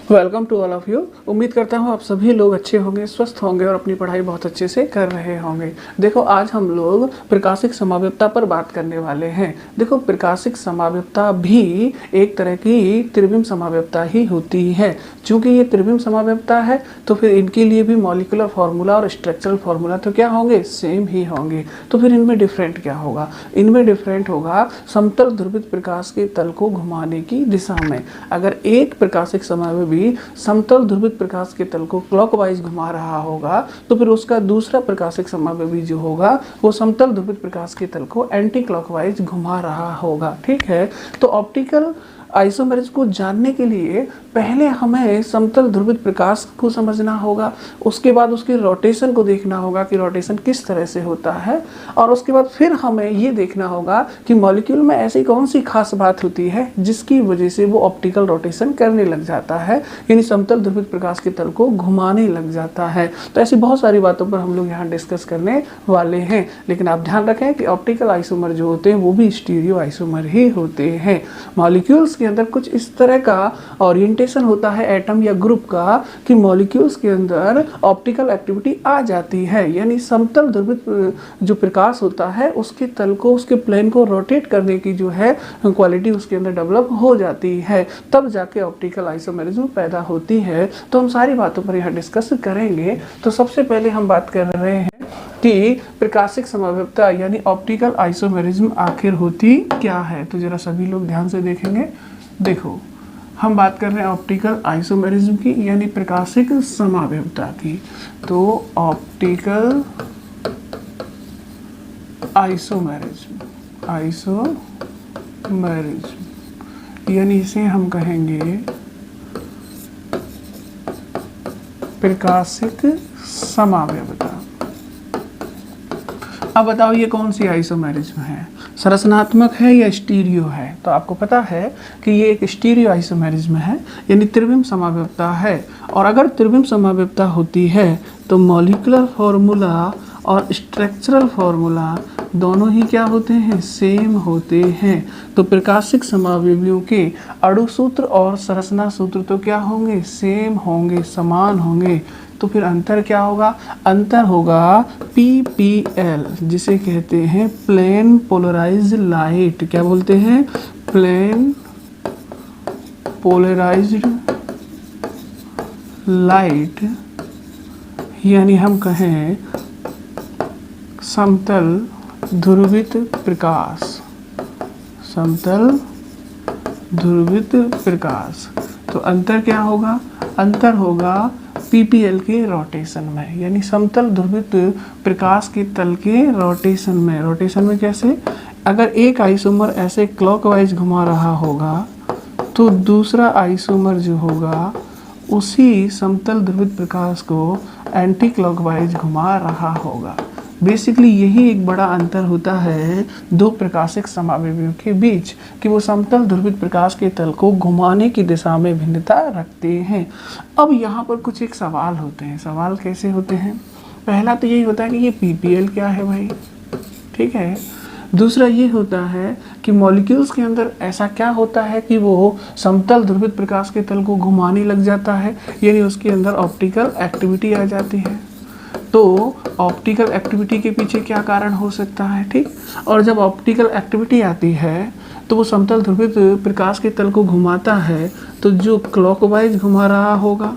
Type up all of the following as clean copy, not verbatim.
Welcome to all of you. उम्मीद करता हूँ आप सभी लोग अच्छे होंगे, स्वस्थ होंगे और अपनी पढ़ाई बहुत अच्छे से कर रहे होंगे। देखो, आज हम लोग प्रकाशिक समाव्यवता पर बात करने वाले हैं। देखो, प्रकाशिक समाव्यवता भी एक तरह की त्रिविम समाव्यवता ही होती है। चूंकि ये त्रिविम समाव्यवता है तो फिर इनके लिए भी मॉलिक्यूलर फार्मूला और स्ट्रक्चरल फार्मूला तो क्या होंगे, सेम ही होंगे। तो फिर इनमें डिफरेंट क्या होगा? इनमें डिफरेंट होगा समतल ध्रुवित प्रकाश के तल को घुमाने की दिशा में। अगर एक प्रकाशिक समावयव भी समतल ध्रुवित प्रकाश के तल को क्लॉकवाइज घुमा रहा होगा तो फिर उसका दूसरा प्रकाशिक समावयव भी जो होगा वो समतल ध्रुवित प्रकाश के तल को एंटी क्लॉकवाइज घुमा रहा होगा। ठीक है, तो ऑप्टिकल आइसोमेरिज्म को जानने के लिए पहले हमें समतल ध्रुवित प्रकाश को समझना होगा, उसके बाद उसके रोटेशन को देखना होगा कि रोटेशन किस तरह से होता है, और उसके बाद फिर हमें ये देखना होगा कि मॉलिक्यूल में ऐसी कौन सी खास बात होती है जिसकी वजह से वो ऑप्टिकल रोटेशन करने लग जाता है, यानी समतल ध्रुवित प्रकाश के तल को घुमाने लग जाता है। तो ऐसी बहुत सारी बातों पर हम लोग यहाँ डिस्कस करने वाले हैं। लेकिन आप ध्यान रखें कि ऑप्टिकल आइसोमर जो होते हैं वो भी स्टीरियो आइसोमर ही होते हैं। मॉलिक्यूल्स के अंदर कुछ इस तरह का ओरिएंटेशन होता है एटम या ग्रुप का कि मॉलिक्यूल्स के अंदर ऑप्टिकल एक्टिविटी आ जाती है, यानी समतल ध्रुवित जो प्रकाश होता है उसके तल को, उसके प्लेन को रोटेट करने की जो है क्वालिटी उसके अंदर डेवलप हो जाती है, तब जाके ऑप्टिकल आइसोमेरिज्म पैदा होती है। तो हम सारी बातों पर यहाँ डिस्कस करेंगे। तो सबसे पहले हम बात कर रहे हैं कि प्रकाशिक समाव्यवता यानी ऑप्टिकल आइसोमेरिज्म आखिर होती क्या है। तो जरा सभी लोग ध्यान से देखेंगे। देखो, हम बात कर रहे हैं ऑप्टिकल आइसोमेरिज्म की यानी प्रकाशिक समाव्यवता की। तो ऑप्टिकल आइसोमेरिज्म यानी इसे हम कहेंगे प्रकाशिक समाव्यवता। अब बताओ ये कौन सी आइसोमेरिज्म है, संरचनात्मक है या स्टीरियो है? तो आपको पता है कि ये एक स्टीरियो आइसोमेरिज्म है, यानी त्रिविम समाव्यवता है। और अगर त्रिविम समाव्यवता होती है तो मॉलिक्यूलर फार्मूला और स्ट्रक्चरल फार्मूला दोनों ही क्या होते हैं, सेम होते हैं। तो प्रकाशिक समावयवियों के अणु सूत्र और संरचना सूत्र तो क्या होंगे, सेम होंगे, समान होंगे। तो फिर अंतर क्या होगा? अंतर होगा PPL, जिसे कहते हैं प्लेन पोलराइज्ड लाइट। क्या बोलते हैं? प्लेन पोलराइज्ड लाइट, यानी हम कहें समतल ध्रुवित प्रकाश, समतल ध्रुवित प्रकाश। तो अंतर क्या होगा? अंतर होगा PPL के रोटेशन में, यानी समतल ध्रुवित प्रकाश के तल के रोटेशन में। रोटेशन में कैसे? अगर एक आइसोमर ऐसे क्लॉकवाइज घुमा रहा होगा तो दूसरा आइसोमर जो होगा उसी समतल ध्रुवित प्रकाश को एंटी क्लॉकवाइज घुमा रहा होगा। बेसिकली यही एक बड़ा अंतर होता है दो प्रकाशिक समावयवियों के बीच कि वो समतल ध्रुवित प्रकाश के तल को घुमाने की दिशा में भिन्नता रखते हैं। अब यहाँ पर कुछ एक सवाल होते हैं। सवाल कैसे होते हैं? पहला तो यही होता है कि ये PPL क्या है भाई, ठीक है। दूसरा ये होता है कि मॉलिक्यूल्स के अंदर ऐसा क्या होता है कि वो समतल ध्रुवित प्रकाश के तल को घुमाने लग जाता है, यानी उसके अंदर ऑप्टिकल एक्टिविटी आ जाती है। तो ऑप्टिकल एक्टिविटी के पीछे क्या कारण हो सकता है, ठीक। और जब ऑप्टिकल एक्टिविटी आती है तो वो समतल ध्रुवित प्रकाश के तल को घुमाता है, तो जो क्लॉकवाइज घुमा रहा होगा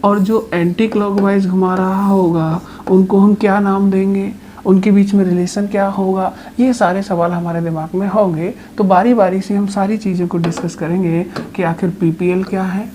और जो एंटी क्लॉकवाइज घुमा रहा होगा उनको हम क्या नाम देंगे, उनके बीच में रिलेशन क्या होगा, ये सारे सवाल हमारे दिमाग में होंगे। तो बारी बारी से हम सारी चीज़ों को डिस्कस करेंगे कि आखिर PPL क्या है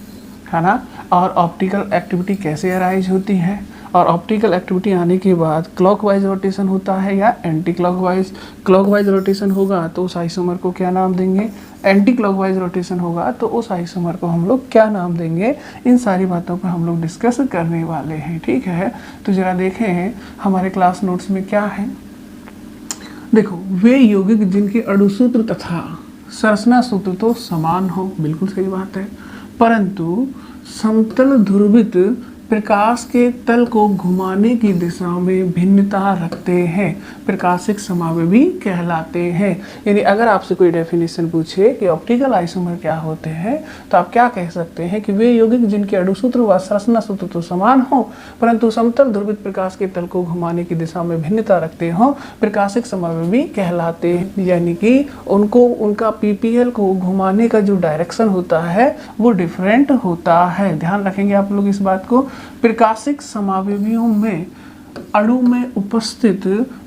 ना, और ऑप्टिकल एक्टिविटी कैसे अराइज होती है, और ऑप्टिकल एक्टिविटी आने के बाद क्लॉकवाइज रोटेशन होता है या एंटी क्लॉकवाइज। क्लॉकवाइज रोटेशन होगा तो उस आइसोमर को क्या नाम देंगे, एंटी क्लॉकवाइज रोटेशन होगा तो उस आइसोमर को हम लोग क्या नाम देंगे। इन सारी बातों पर हम लोग डिस्कस करने वाले हैं, ठीक है। तो जरा देखें हमारे क्लास नोट्स में क्या है। देखो, वे यौगिक जिनके अणु सूत्र तथा संरचना सूत्र तो समान हो, बिल्कुल सही बात है, परंतु समतल ध्रुवित प्रकाश के तल को घुमाने की दिशा में भिन्नता रखते हैं, प्रकाशिक समावयवी कहलाते हैं। यानी अगर आपसे कोई डेफिनेशन पूछे कि ऑप्टिकल आइसोमर क्या होते हैं, तो आप क्या कह सकते हैं कि वे यौगिक जिनके अणुसूत्र व संरचना सूत्र तो समान हो, परंतु समतल ध्रुवित प्रकाश के तल को घुमाने की दिशा में भिन्नता रखते हो, प्रकाशिक समावयवी कहलाते हैं। यानी कि उनको उनका पीपीएल को घुमाने का जो डायरेक्शन होता है वो डिफरेंट होता है। ध्यान रखेंगे आप लोग इस बात को। प्रकाशिक समावयवियों में अणु में उपस्थित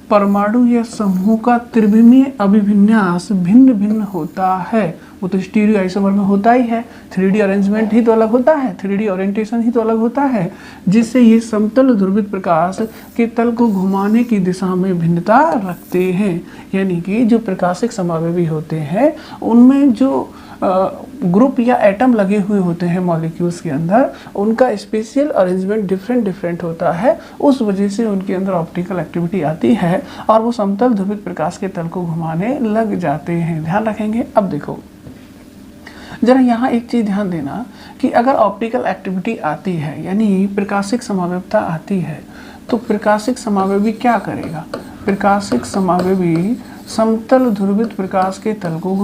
परमाणु या समूह का त्रिविमीय अभिविन्यास भिन्न भिन्न होता है। वो तो स्टीरियो आइसोमर में होता ही है, 3D अरेंजमेंट ही तो अलग होता है, 3D ओरिएंटेशन ही तो अलग होता है, जिससे ये समतल ध्रुवित प्रकाश के तल को घुमाने की दिशा में भिन्नता रखते हैं। यानी कि जो प्रकाशिक समावयवी होते हैं उनमें जो ग्रुप या एटम लगे हुए होते हैं मॉलिक्यूल्स के अंदर, उनका स्पेशियल अरेंजमेंट डिफरेंट होता है। उस वजह से उनके अंदर ऑप्टिकल एक्टिविटी आती है और वो समतल ध्रुवित प्रकाश के तल को घुमाने लग जाते हैं। ध्यान रखेंगे। अब देखो जरा यहाँ एक चीज़ ध्यान देना कि अगर ऑप्टिकल एक्टिविटी आती है यानी प्रकाशिक समावयवता आती है, तो प्रकाशिक समावयवी क्या करेगा? प्रकाशिक समावयवी समतल ध्रुवित प्रकाश के तल को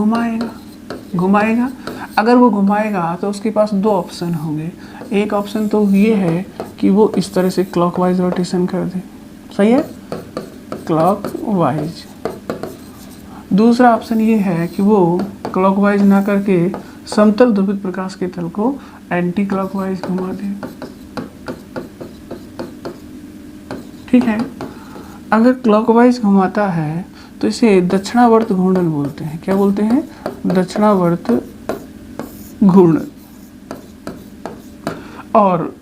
घुमाएगा। अगर वो घुमाएगा तो उसके पास दो ऑप्शन होंगे। एक ऑप्शन तो ये है कि वो इस तरह से क्लॉकवाइज रोटेशन कर दे, सही है, क्लॉकवाइज। दूसरा ऑप्शन ये है कि वो क्लॉकवाइज ना करके समतल ध्रुवित प्रकाश के तल को एंटी क्लॉकवाइज घुमा दे। ठीक है। अगर क्लॉकवाइज घुमाता है तो इसे दक्षिणावर्त घूर्णन बोलते हैं। क्या बोलते हैं? दक्षिणावर्त घूर्णन। और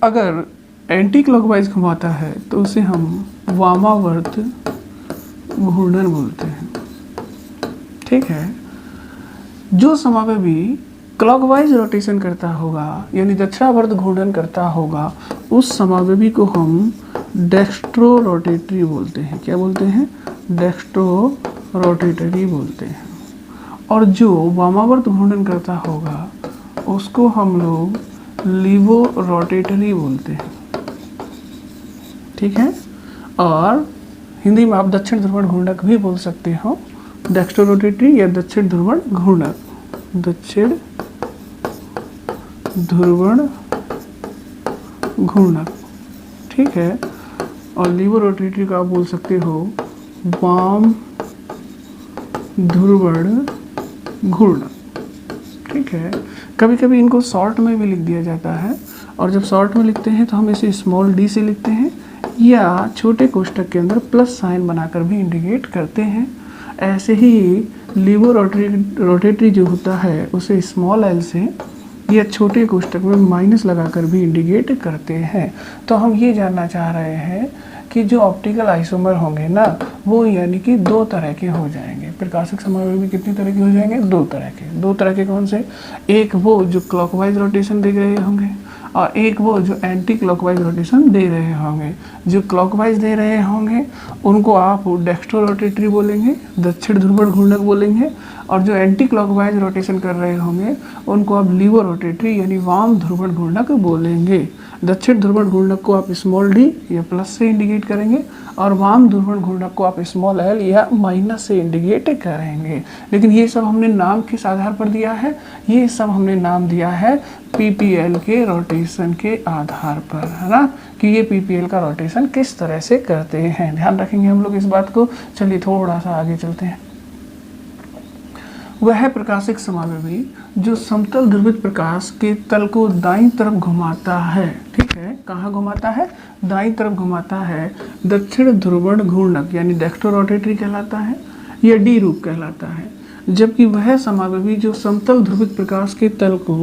अगर एंटी क्लॉकवाइज घुमाता है तो उसे हम वामावर्त घूर्णन बोलते हैं। ठीक है। जो समावयवी क्लॉकवाइज रोटेशन करता होगा यानी दक्षिणावर्त घूर्णन करता होगा, उस समावयवी को हम डेक्स्ट्रो रोटेटरी बोलते हैं। क्या बोलते हैं? डेक्स्ट्रो रोटेटरी बोलते हैं। और जो वामावर्त घूर्णन करता होगा उसको हम लोग लीवो रोटेटरी बोलते हैं। ठीक है। और हिंदी में आप दक्षिण ध्रुवण घूर्णक भी बोल सकते हो, डेक्स्ट्रो रोटेटरी या दक्षिण ध्रुवण घूर्णक, दक्षिण ध्रुवण घूर्णक। ठीक है। और लीवो रोटेटरी का आप बोल सकते हो वाम ध्रुवण घूर्णक। ठीक है। कभी कभी इनको शॉर्ट में भी लिख दिया जाता है, और जब शॉर्ट में लिखते हैं तो हम इसे स्मॉल डी से लिखते हैं या छोटे कोष्ठक के अंदर प्लस साइन बनाकर भी इंडिकेट करते हैं। ऐसे ही लीवो रोटेटरी जो होता है उसे स्मॉल एल से या छोटे कोष्ठक में माइनस लगाकर भी इंडिकेट करते हैं। तो हम ये जानना चाह रहे हैं कि जो ऑप्टिकल आइसोमर होंगे ना, वो यानी कि दो तरह के हो जाएंगे। प्रकाशिक समावयवी कितनी तरह के हो जाएंगे? दो तरह के कौन से? एक वो जो क्लॉकवाइज रोटेशन दे रहे होंगे और एक वो जो एंटी क्लॉकवाइज रोटेशन दे रहे होंगे। जो क्लॉकवाइज दे रहे होंगे उनको आप डेक्स्ट्रो रोटेटरी बोलेंगे, दक्षिण ध्रुवण घूर्णक बोलेंगे, और जो एंटी क्लॉकवाइज रोटेशन कर रहे होंगे उनको आप लीवो रोटेटरी यानी वाम ध्रुवण घूर्णक बोलेंगे। दक्षिण ध्रुवण घूर्णक को आप स्मॉल डी या प्लस से इंडिकेट करेंगे और वाम ध्रुवण घूर्णक को आप स्मॉल एल या माइनस से इंडिकेट करेंगे। लेकिन ये सब हमने नाम किस आधार पर दिया है? ये सब हमने नाम दिया है पीपीएल के रोटेशन के आधार पर, है ना, कि ये पीपीएल का रोटेशन किस तरह से करते हैं। ध्यान रखेंगे हम लोग इस बात को। चलिए थोड़ा सा आगे चलते हैं। वह प्रकाशिक समावयवी जो समतल ध्रुवित प्रकाश के तल को दाईं तरफ घुमाता है। ठीक है। कहाँ घुमाता है? दाईं तरफ घुमाता है। दक्षिण ध्रुवण घूर्णक यानी डेक्स्ट्रो रोटेटरी कहलाता है या डी रूप कहलाता है। जबकि वह समावयवी जो समतल ध्रुवित प्रकाश के तल को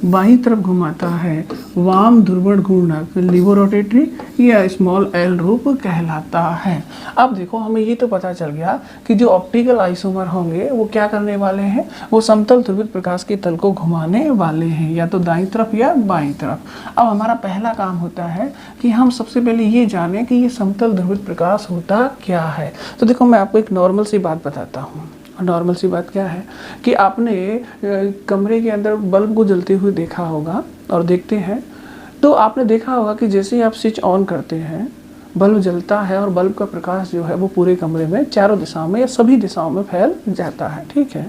बाईं तरफ घुमाता है, वाम ध्रुवण घूर्णक लीवो रोटेटरी या स्मॉल एल रूप कहलाता है। अब देखो हमें ये तो पता चल गया कि जो ऑप्टिकल आइसोमर होंगे वो क्या करने वाले हैं? वो समतल ध्रुवित प्रकाश के तल को घुमाने वाले हैं, या तो दाईं तरफ या बाईं तरफ। अब हमारा पहला काम होता है कि हम सबसे पहले ये जानें कि ये समतल ध्रुवित प्रकाश होता क्या है। तो देखो मैं आपको एक नॉर्मल सी बात बताता हूँ। नॉर्मल सी बात क्या है कि आपने कमरे के अंदर बल्ब को जलते हुए देखा होगा, और देखते हैं तो आपने देखा होगा कि जैसे ही आप स्विच ऑन करते हैं बल्ब जलता है और बल्ब का प्रकाश जो है वो पूरे कमरे में चारों दिशाओं में या सभी दिशाओं में फैल जाता है, ठीक है।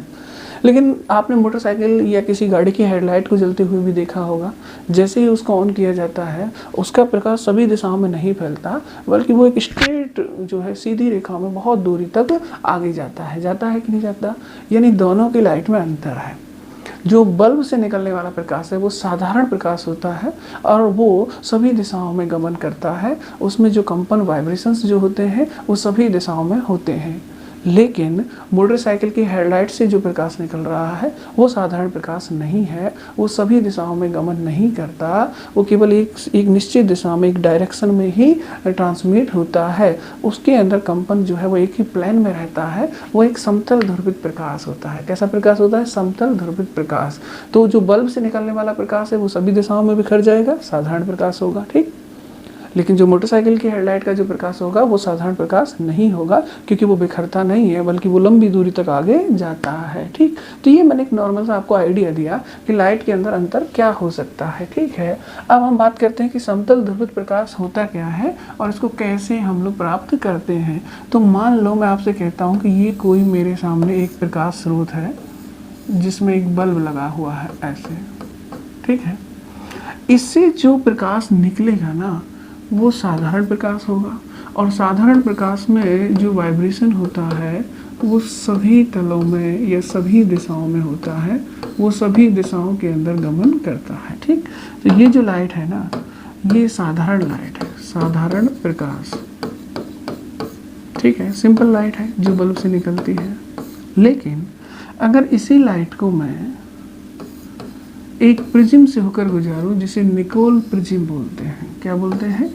लेकिन आपने मोटरसाइकिल या किसी गाड़ी की हेडलाइट को जलते हुए भी देखा होगा, जैसे ही उसको ऑन किया जाता है उसका प्रकाश सभी दिशाओं में नहीं फैलता, बल्कि वो एक स्ट्रेट जो है सीधी रेखा में बहुत दूरी तक आगे जाता है कि नहीं जाता। यानी दोनों की लाइट में अंतर है। जो बल्ब से निकलने वाला प्रकाश है वो साधारण प्रकाश होता है और वो सभी दिशाओं में गमन करता है, उसमें जो कंपन वाइब्रेशंस जो होते हैं वो सभी दिशाओं में होते हैं। लेकिन मोटरसाइकिल की हेडलाइट से जो प्रकाश निकल रहा है वो साधारण प्रकाश नहीं है, वो सभी दिशाओं में गमन नहीं करता, वो केवल एक निश्चित दिशा में, एक डायरेक्शन में ही ट्रांसमिट होता है। उसके अंदर कंपन जो है वो एक ही प्लेन में रहता है, वो एक समतल ध्रुवित प्रकाश होता है। कैसा प्रकाश होता है? समतल ध्रुवित प्रकाश। तो जो बल्ब से निकलने वाला प्रकाश है वो सभी दिशाओं में बिखर जाएगा, साधारण प्रकाश होगा, ठीक। लेकिन जो मोटरसाइकिल की हेडलाइट का जो प्रकाश होगा वो साधारण प्रकाश नहीं होगा, क्योंकि वो बिखरता नहीं है बल्कि वो लंबी दूरी तक आगे जाता है, ठीक। तो ये मैंने एक नॉर्मल सा आपको आइडिया दिया कि लाइट के अंदर अंतर क्या हो सकता है, ठीक है। अब हम बात करते हैं कि समतल ध्रुवित प्रकाश होता क्या है और इसको कैसे हम लोग प्राप्त करते हैं। तो मान लो मैं आपसे कहता हूँ कि ये कोई मेरे सामने एक प्रकाश स्रोत है जिसमें एक बल्ब लगा हुआ है ऐसे, ठीक है। इससे जो प्रकाश निकलेगा ना वो साधारण प्रकाश होगा, और साधारण प्रकाश में जो वाइब्रेशन होता है वो सभी तलों में या सभी दिशाओं में होता है, वो सभी दिशाओं के अंदर गमन करता है, ठीक। तो ये जो लाइट है ना ये साधारण लाइट है, साधारण प्रकाश, ठीक है, सिंपल लाइट है जो बल्ब से निकलती है। लेकिन अगर इसी लाइट को मैं एक प्रिज्म से होकर गुजारूं जिसे निकोल प्रिज्म बोलते हैं, क्या बोलते हैं?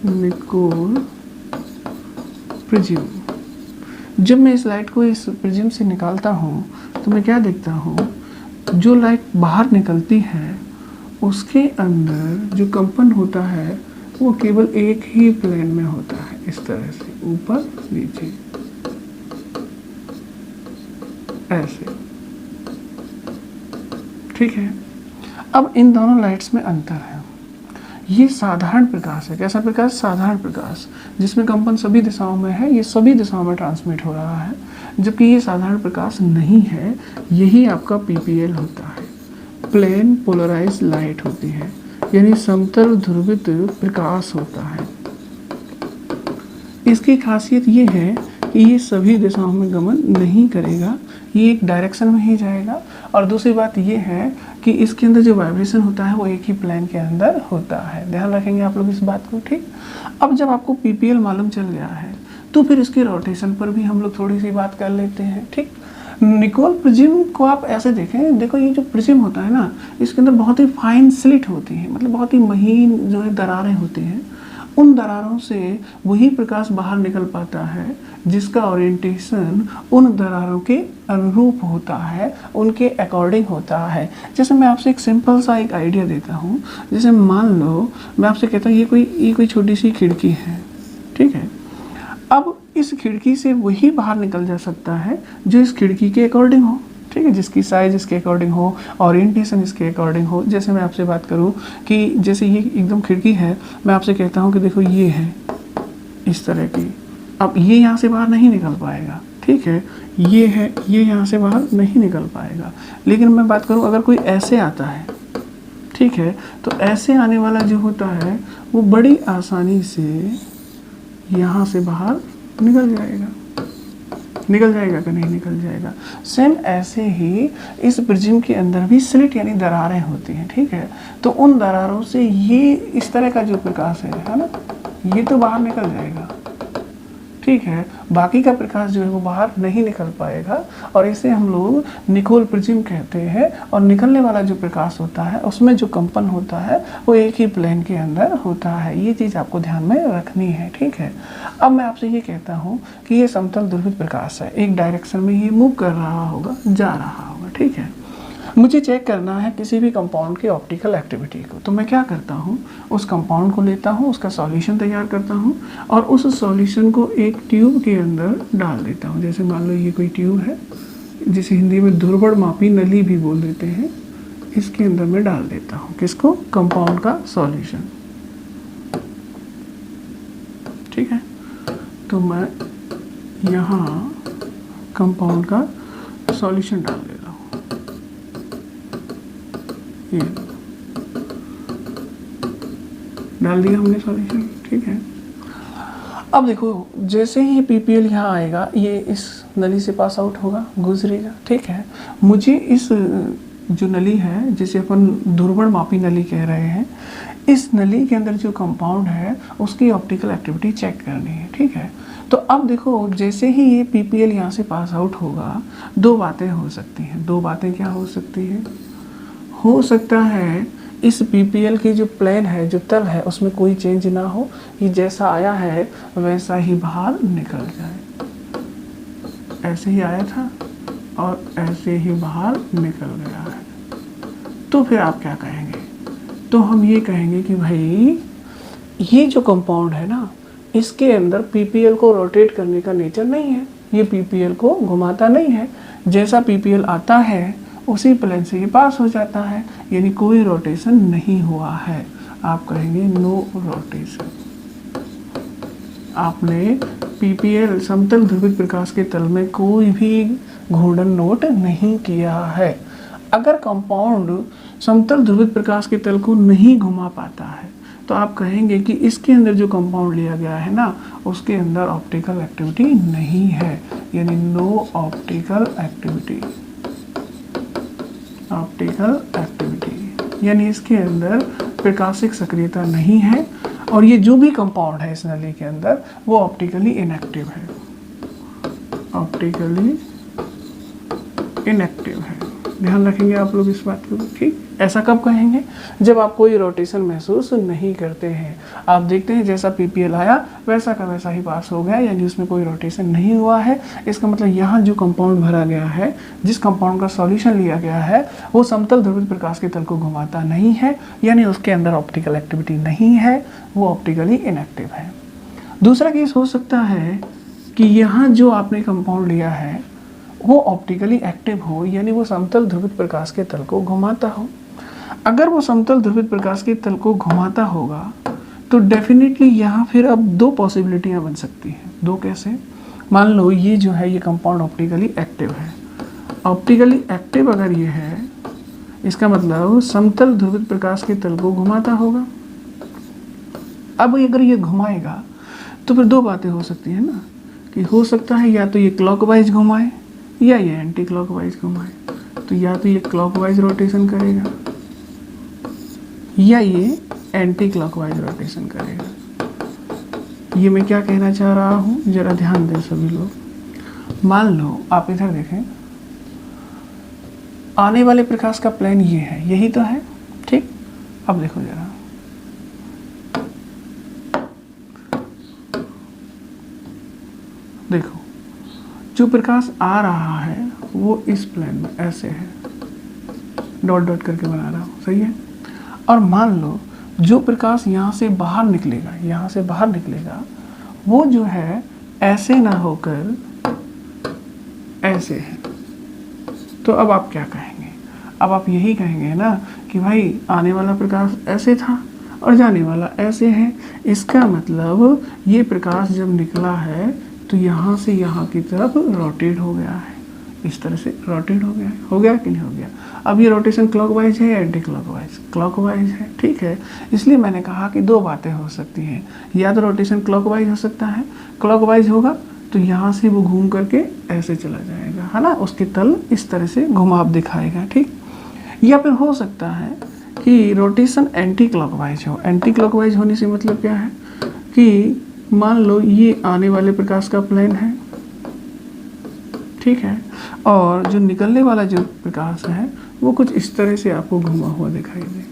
Nicol prism. जब मैं इस लाइट को इस प्रिज्म से निकालता हूं तो मैं क्या देखता हूं? जो लाइट बाहर निकलती है उसके अंदर जो कंपन होता है वो केवल एक ही प्लेन में होता है, इस तरह से ऊपर नीचे ऐसे, ठीक है। अब इन दोनों लाइट्स में अंतर है। ये साधारण प्रकाश है। कैसा प्रकाश? साधारण प्रकाश, जिसमें कंपन सभी दिशाओं में है, ये सभी दिशाओं में ट्रांसमिट हो रहा है, जबकि ये साधारण प्रकाश नहीं है। यही आपका पीपीएल होता है, प्लेन पोलराइज लाइट होती है, यानी समतल ध्रुवित प्रकाश होता है। इसकी खासियत ये है कि ये सभी दिशाओं में गमन नहीं करेगा, ये एक डायरेक्शन में ही जाएगा। और दूसरी बात ये है कि इसके अंदर जो वाइब्रेशन होता है वो एक ही प्लेन के अंदर होता है। ध्यान रखेंगे आप लोग इस बात को, ठीक। अब जब आपको पीपीएल मालूम चल गया है तो फिर इसके रोटेशन पर भी हम लोग थोड़ी सी बात कर लेते हैं, ठीक। निकोल प्रिज्म को आप ऐसे देखें, देखो ये जो प्रिज्म होता है ना इसके अंदर बहुत ही फाइन स्लिट होती है, मतलब बहुत ही महीन जो है दरारें होती हैं। उन दरारों से वही प्रकाश बाहर निकल पाता है जिसका ओरिएंटेशन उन दरारों के अनुरूप होता है, उनके अकॉर्डिंग होता है। जैसे मैं आपसे एक सिंपल सा एक आइडिया देता हूँ। जैसे मान लो मैं आपसे कहता हूँ ये कोई छोटी सी खिड़की है, ठीक है। अब इस खिड़की से वही बाहर निकल जा सकता है जो इस खिड़की के अकॉर्डिंग हो, ठीक है, जिसकी साइज इसके अकॉर्डिंग हो, ओरिएंटेशन इसके अकॉर्डिंग हो। जैसे मैं आपसे बात करूं कि जैसे ये एकदम खिड़की है, मैं आपसे कहता हूं कि देखो ये है इस तरह की, अब ये यहाँ से बाहर नहीं निकल पाएगा, ठीक है, ये है, ये यहाँ से बाहर नहीं निकल पाएगा। लेकिन मैं बात करूँ अगर कोई ऐसे आता है, ठीक है, तो ऐसे आने वाला जो होता है वो बड़ी आसानी से यहाँ से बाहर निकल जाएगा कि नहीं निकल जाएगा। सेम ऐसे ही इस प्रिज्म के अंदर भी स्लिट यानी दरारें होती हैं, ठीक है। तो उन दरारों से ये इस तरह का जो प्रकाश है ना, ये तो बाहर निकल जाएगा, ठीक है, बाकी का प्रकाश जो है वो बाहर नहीं निकल पाएगा, और इसे हम लोग निकोल प्रिज्म कहते हैं। और निकलने वाला जो प्रकाश होता है उसमें जो कंपन होता है वो एक ही प्लेन के अंदर होता है। ये चीज़ आपको ध्यान में रखनी है, ठीक है। अब मैं आपसे ये कहता हूँ कि ये समतल ध्रुवित प्रकाश है, एक डायरेक्शन में ये मूव कर रहा होगा, जा रहा होगा, ठीक है। मुझे चेक करना है किसी भी कंपाउंड की ऑप्टिकल एक्टिविटी को, तो मैं क्या करता हूँ, उस कंपाउंड को लेता हूँ, उसका सॉल्यूशन तैयार करता हूँ और उस सॉल्यूशन को एक ट्यूब के अंदर डाल देता हूँ। जैसे मान लो ये कोई ट्यूब है जिसे हिंदी में धुरबड़ मापी नली भी बोल देते हैं। इसके अंदर मैं डाल देता हूँ, किसको? कंपाउंड का सॉल्यूशन। ठीक है, तो मैं यहाँ कंपाउंड का सॉल्यूशन डाल दे रहा हूँ। ये डाल दिया हमने सॉल्यूशन। ठीक है, अब देखो जैसे ही पीपीएल यहाँ आएगा ये इस नली से पास आउट होगा, गुजरेगा। ठीक है, मुझे इस जो नली है जिसे अपन ध्रुवणमापी नली कह रहे हैं, इस नली के अंदर जो कंपाउंड है उसकी ऑप्टिकल एक्टिविटी चेक करनी है। ठीक है, तो अब देखो जैसे ही ये पीपीएल यहाँ से पास आउट होगा, दो बातें हो सकती हैं। दो बातें क्या हो सकती है? हो सकता है इस पीपीएल की जो प्लेन है, जो तल है, उसमें कोई चेंज ना हो, ये जैसा आया है वैसा ही बाहर निकल जाए। ऐसे ही आया था और ऐसे ही बाहर निकल गया है। तो फिर आप क्या कहेंगे? तो हम ये कहेंगे कि भाई ये जो कंपाउंड है ना, इसके अंदर पीपीएल को रोटेट करने का नेचर नहीं है, ये पीपीएल को घुमाता नहीं है। जैसा पीपीएल आता है उसी प्लेन से ये पास हो जाता है, यानी कोई रोटेशन नहीं हुआ है। आप कहेंगे नो रोटेशन। आपने पीपीएल समतल ध्रुवित प्रकाश के तल में कोई भी घूर्णन नोट नहीं किया है। अगर कंपाउंड समतल ध्रुवित प्रकाश के तल को नहीं घुमा पाता है तो आप कहेंगे कि इसके अंदर जो कंपाउंड लिया गया है ना, उसके अंदर ऑप्टिकल एक्टिविटी नहीं है, यानी no optical activity. Optical activity यानी इसके अंदर प्रकाशिक सक्रियता नहीं है, और ये जो भी कंपाउंड है इस नली के अंदर वो ऑप्टिकली इनएक्टिव है। ऑप्टिकली इनएक्टिव है, ध्यान रखेंगे आप लोग इस बात को। ठीक, ऐसा कब कहेंगे? जब आप कोई रोटेशन महसूस नहीं करते हैं। आप देखते हैं जैसा पीपीएल आया वैसा का वैसा ही पास हो गया, यानी उसमें कोई रोटेशन नहीं हुआ है। इसका मतलब यहाँ जो कंपाउंड भरा गया है, जिस कंपाउंड का सॉल्यूशन लिया गया है, वो समतल ध्रुवित प्रकाश के तल को घुमाता नहीं है, यानी उसके अंदर ऑप्टिकल एक्टिविटी नहीं है, वो ऑप्टिकली इनएक्टिव है। दूसरा केस हो सकता है कि यहाँ जो आपने कंपाउंड लिया है वो ऑप्टिकली एक्टिव हो, यानी वो समतल ध्रुवित प्रकाश के तल को घुमाता हो। अगर वो समतल ध्रुवित प्रकाश के तल को घुमाता होगा तो डेफिनेटली यहाँ फिर अब दो पॉसिबिलिटियाँ बन सकती हैं। दो कैसे? मान लो ये जो है ये कंपाउंड ऑप्टिकली एक्टिव है। ऑप्टिकली एक्टिव अगर ये है, इसका मतलब समतल ध्रुवित प्रकाश के तल को घुमाता होगा। अब अगर ये घुमाएगा तो फिर दो बातें हो सकती हैं ना, कि हो सकता है या तो ये क्लॉकवाइज घुमाए या ये एंटी क्लॉकवाइज घुमाए। तो या तो ये क्लॉकवाइज रोटेशन करेगा या ये एंटी क्लॉकवाइज रोटेशन करेगा। ये मैं क्या कहना चाह रहा हूँ, जरा ध्यान दें सभी लोग। मान लो आप इधर देखें, आने वाले प्रकाश का प्लेन ये है, यही तो है। ठीक, अब देखो जरा, देखो जो प्रकाश आ रहा है वो इस प्लेन में ऐसे है, डॉट डॉट करके बना रहा हूँ, सही है। और मान लो जो प्रकाश यहाँ से बाहर निकलेगा, यहाँ से बाहर निकलेगा, वो जो है ऐसे ना होकर ऐसे है। तो अब आप क्या कहेंगे? अब आप यही कहेंगे ना कि भाई आने वाला प्रकाश ऐसे था और जाने वाला ऐसे है। इसका मतलब ये प्रकाश जब निकला है तो यहाँ से यहाँ की तरफ रोटेट हो गया है, इस तरह से रोटेट हो गया है। हो गया कि नहीं हो गया? अब ये रोटेशन क्लॉकवाइज है या एंटी क्लॉकवाइज? क्लॉकवाइज है। ठीक है, इसलिए मैंने कहा कि दो बातें हो सकती हैं। या तो रोटेशन क्लॉकवाइज हो सकता है, क्लॉकवाइज होगा तो यहाँ से वो घूम करके ऐसे चला जाएगा, है ना, उसके तल इस तरह से घुमाव दिखाएगा। ठीक, या फिर हो सकता है कि रोटेशन एंटी क्लॉकवाइज हो। एंटी क्लॉकवाइज होने से मतलब क्या है कि मान लो ये आने वाले प्रकाश का प्लेन है, ठीक है, और जो निकलने वाला जो प्रकाश है वो कुछ इस तरह से आपको घुमा हुआ दिखाई दे।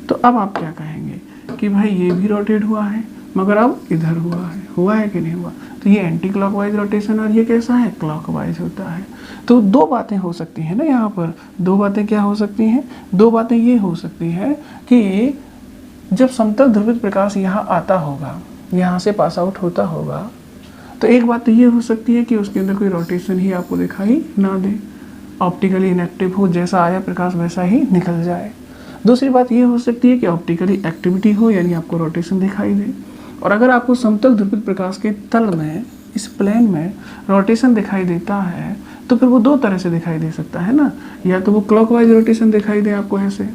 तो अब आप क्या कहेंगे कि भाई ये भी रोटेट हुआ है मगर अब इधर हुआ है कि नहीं हुआ? तो ये एंटी क्लॉकवाइज रोटेशन, और ये कैसा है? क्लॉकवाइज होता है। तो दो बातें हो सकती हैं ना यहाँ पर। दो बातें क्या हो सकती हैं? दो बातें ये हो सकती हैं कि जब समतल ध्रुवित प्रकाश यहाँ आता होगा, यहाँ से पास आउट होता होगा, तो एक बात तो ये हो सकती है कि उसके अंदर कोई रोटेशन ही आपको दिखाई ना दे, ऑप्टिकली इनएक्टिव हो, जैसा आया प्रकाश वैसा ही निकल जाए। दूसरी बात ये हो सकती है कि ऑप्टिकली एक्टिविटी हो, यानी आपको रोटेशन दिखाई दे। और अगर आपको समतल ध्रुवित प्रकाश के तल में, इस प्लेन में रोटेशन दिखाई देता है तो फिर वो दो तरह से दिखाई दे सकता है ना, या तो वो क्लॉकवाइज रोटेशन दिखाई दे आपको ऐसे,